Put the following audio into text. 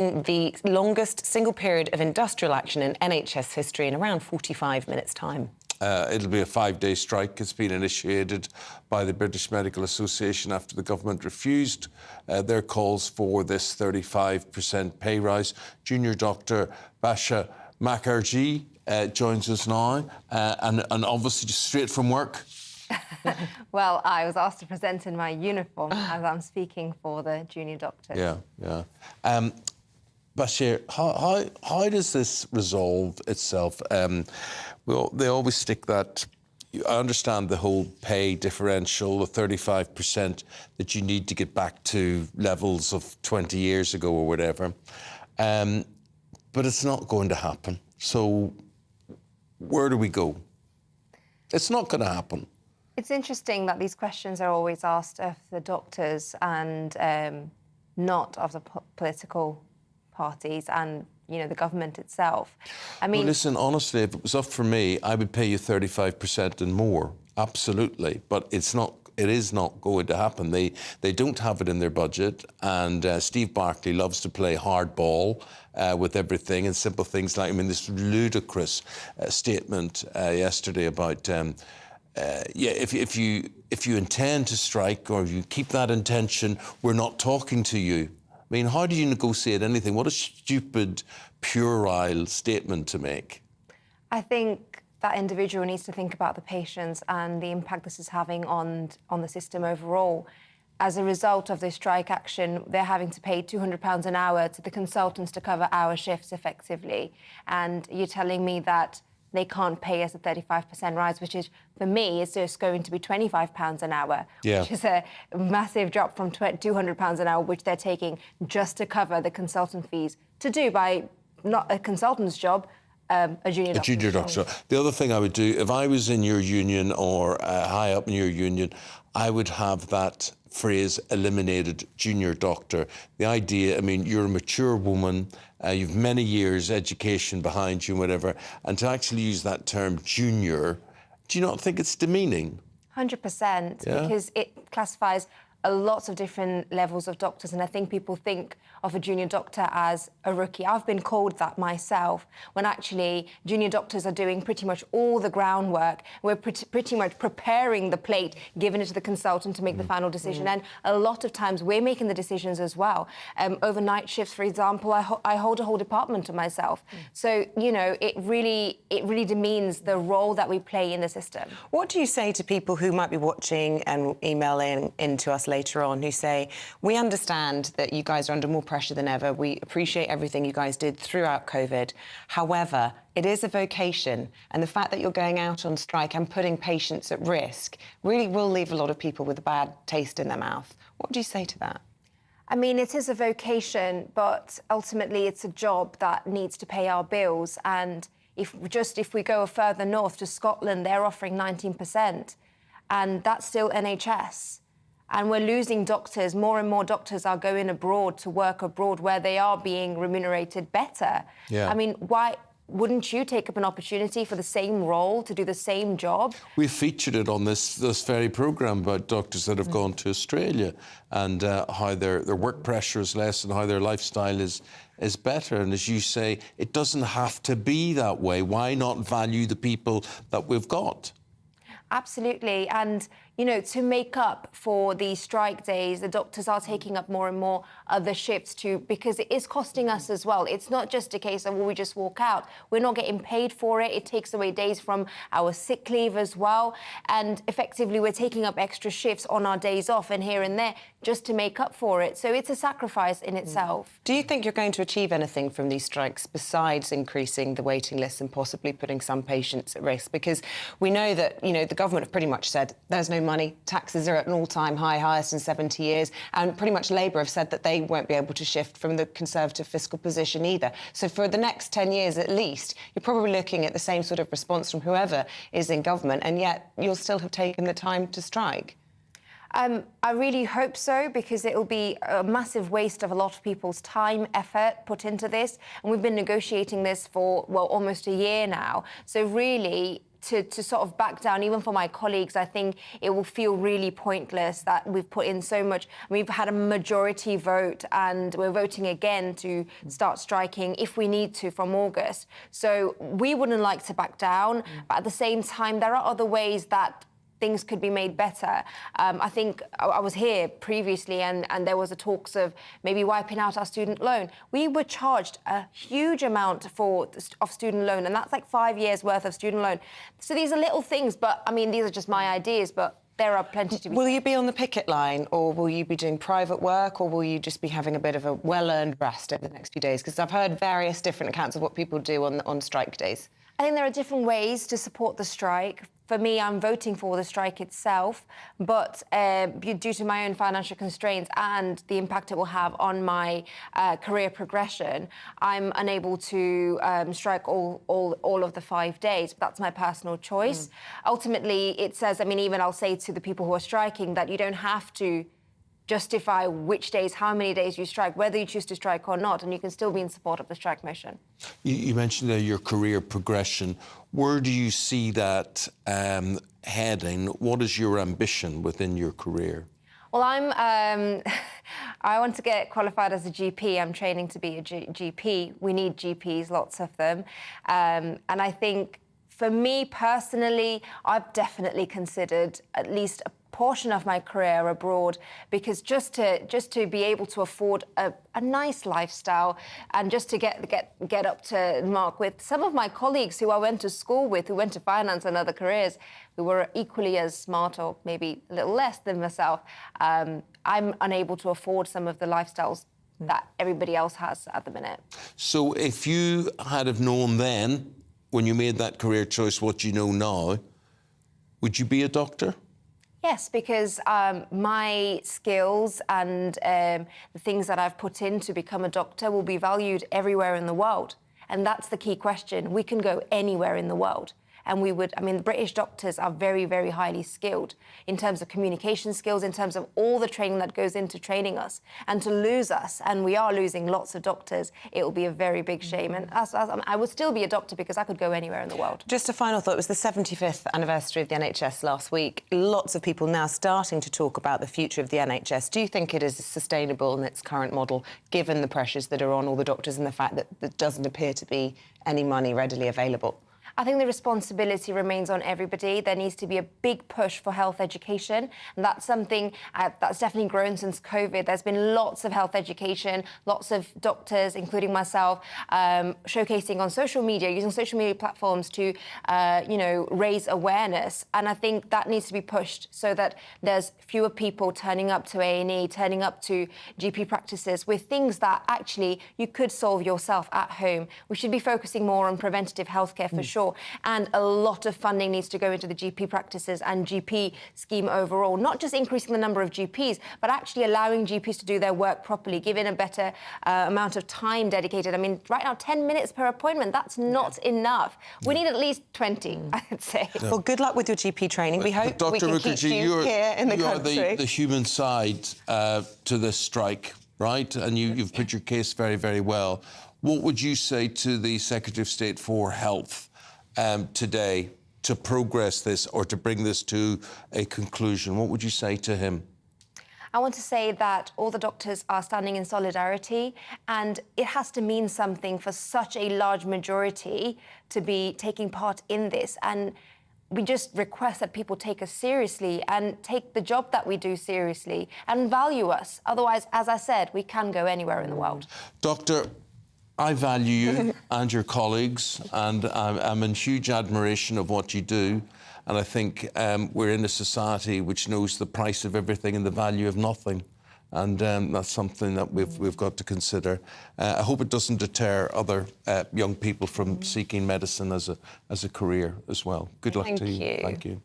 the longest single period of industrial action in NHS history in around 45 minutes' time. It'll be a 5-day strike. It's been initiated by the British Medical Association after the government refused their calls for this 35% pay rise. Junior doctor Bhasha Mukherjee joins us now, and obviously just straight from work. Well, I was asked to present in my uniform as I'm speaking for the junior doctors. Yeah. Bashir, how does this resolve itself? Well, they always stick that. I understand the whole pay differential, the 35% that you need to get back to levels of 20 years ago or whatever. But it's not going to happen. So where do we go? It's not going to happen. It's interesting that these questions are always asked of the doctors and not of the political parties and, you know, the government itself. I mean... Well, listen, honestly, if it was up for me, I would pay you 35% and more, absolutely. But it is not going to happen. They don't have it in their budget, and Steve Barclay loves to play hardball with everything and simple things like, I mean, this ludicrous statement yesterday about... if you intend to strike or you keep that intention, we're not talking to you. I mean, how do you negotiate anything? What a stupid, puerile statement to make. I think that individual needs to think about the patients and the impact this is having on the system overall. As a result of this strike action, they're having to pay £200 an hour to the consultants to cover our shifts effectively. And you're telling me that they can't pay us a 35% rise, which is, for me, is just going to be £25 an hour, which is a massive drop from £200 an hour, which they're taking just to cover the consultant fees, to do by not a consultant's job, a junior doctor. A junior doctor. The other thing I would do, if I was in your union or high up in your union, I would have that phrase eliminated, junior doctor. The idea, I mean, you're a mature woman, you've many years education behind you and whatever, and to actually use that term junior, do you not think it's demeaning? 100%, because it classifies lots of different levels of doctors, and I think people think of a junior doctor as a rookie. I've been called that myself, when actually junior doctors are doing pretty much all the groundwork. We're pretty much preparing the plate, giving it to the consultant to make the final decision, and a lot of times we're making the decisions as well. Overnight shifts, for example, I hold a whole department to myself. So, you know, it really demeans the role that we play in the system. What do you say to people who might be watching and emailing into us later on who say, we understand that you guys are under more pressure than ever, we appreciate everything you guys did throughout COVID, however, it is a vocation, and the fact that you're going out on strike and putting patients at risk really will leave a lot of people with a bad taste in their mouth. What do you say to that? I mean, it is a vocation, but ultimately it's a job that needs to pay our bills, and if we go further north to Scotland, they're offering 19%, and that's still NHS. And we're losing doctors. More and more doctors are going abroad to work abroad where they are being remunerated better. I mean, why wouldn't you take up an opportunity for the same role, to do the same job? We featured it on this very programme about doctors that have gone to Australia and how their work pressure is less and how their lifestyle is better. And as you say, it doesn't have to be that way. Why not value the people that we've got? Absolutely. And, you know, to make up for the strike days, the doctors are taking up more and more of the shifts too, because it is costing us as well. It's not just a case of, well, we just walk out. We're not getting paid for it. It takes away days from our sick leave as well. And effectively, we're taking up extra shifts on our days off and here and there just to make up for it. So it's a sacrifice in itself. Do you think you're going to achieve anything from these strikes besides increasing the waiting list and possibly putting some patients at risk? Because we know that, you know, the government have pretty much said there's no money, taxes are at an all-time high, highest in 70 years, and pretty much Labour have said that they won't be able to shift from the Conservative fiscal position either. So for the next 10 years at least, you're probably looking at the same sort of response from whoever is in government, and yet you'll still have taken the time to strike. I really hope so, because it will be a massive waste of a lot of people's time, effort put into this. And we've been negotiating this for, well, almost a year now. So really, to sort of back down, even for my colleagues, I think it will feel really pointless that we've put in so much. We've had a majority vote and we're voting again to start striking if we need to from August. So we wouldn't like to back down, but at the same time, there are other ways that things could be made better. I think I was here previously and there was a talks of maybe wiping out our student loan. We were charged a huge amount of student loan, and that's like 5 years worth of student loan. So these are little things, but I mean, these are just my ideas, but there are plenty to be. Will you be on the picket line, or will you be doing private work, or will you just be having a bit of a well-earned rest over the next few days? Because I've heard various different accounts of what people do on strike days. I think there are different ways to support the strike. For me, I'm voting for the strike itself, but due to my own financial constraints and the impact it will have on my career progression, I'm unable to strike all of the 5 days. But that's my personal choice. Ultimately, it says, I mean, even I'll say to the people who are striking that you don't have to justify which days, how many days you strike, whether you choose to strike or not, and you can still be in support of the strike motion. You mentioned your career progression. Where do you see that heading? What is your ambition within your career? Well, I want to get qualified as a GP. I'm training to be a GP. We need GPs, lots of them. And I think for me personally, I've definitely considered at least a portion of my career abroad, because just to be able to afford a nice lifestyle and just to get up to mark with some of my colleagues who I went to school with, who went to finance and other careers, who were equally as smart or maybe a little less than myself. I'm unable to afford some of the lifestyles that everybody else has at the minute. So if you had have known then, when you made that career choice, what you know now, would you be a doctor? Yes, because my skills and the things that I've put in to become a doctor will be valued everywhere in the world. And that's the key question. We can go anywhere in the world. And we would, I mean, the British doctors are very, very highly skilled in terms of communication skills, in terms of all the training that goes into training us. And to lose us, and we are losing lots of doctors, it will be a very big shame. And I would still be a doctor because I could go anywhere in the world. Just a final thought. It was the 75th anniversary of the NHS last week. Lots of people now starting to talk about the future of the NHS. Do you think it is sustainable in its current model, given the pressures that are on all the doctors and the fact that there doesn't appear to be any money readily available? I think the responsibility remains on everybody. There needs to be a big push for health education. And that's something that's definitely grown since COVID. There's been lots of health education, lots of doctors, including myself, showcasing on social media, using social media platforms to, raise awareness. And I think that needs to be pushed so that there's fewer people turning up to A&E, turning up to GP practices with things that actually you could solve yourself at home. We should be focusing more on preventative healthcare for sure. And a lot of funding needs to go into the GP practices and GP scheme overall, not just increasing the number of GPs, but actually allowing GPs to do their work properly, giving a better amount of time dedicated. I mean, right now, 10 minutes per appointment, that's not enough. We need at least 20, I'd say. Well, good luck with your GP training. We hope Dr. we can keep you here in the country. You are the human side to this strike, right? And you've put your case very, very well. What would you say to the Secretary of State for Health today to progress this or to bring this to a conclusion? What would you say to him? I want to say that all the doctors are standing in solidarity, and it has to mean something for such a large majority to be taking part in this. And we just request that people take us seriously and take the job that we do seriously and value us. Otherwise, as I said, we can go anywhere in the world. Doctor, I value you and your colleagues, and I'm in huge admiration of what you do. And I think we're in a society which knows the price of everything and the value of nothing. And that's something that we've got to consider. I hope it doesn't deter other young people from seeking medicine as a career as well. Good luck to you. Thank you.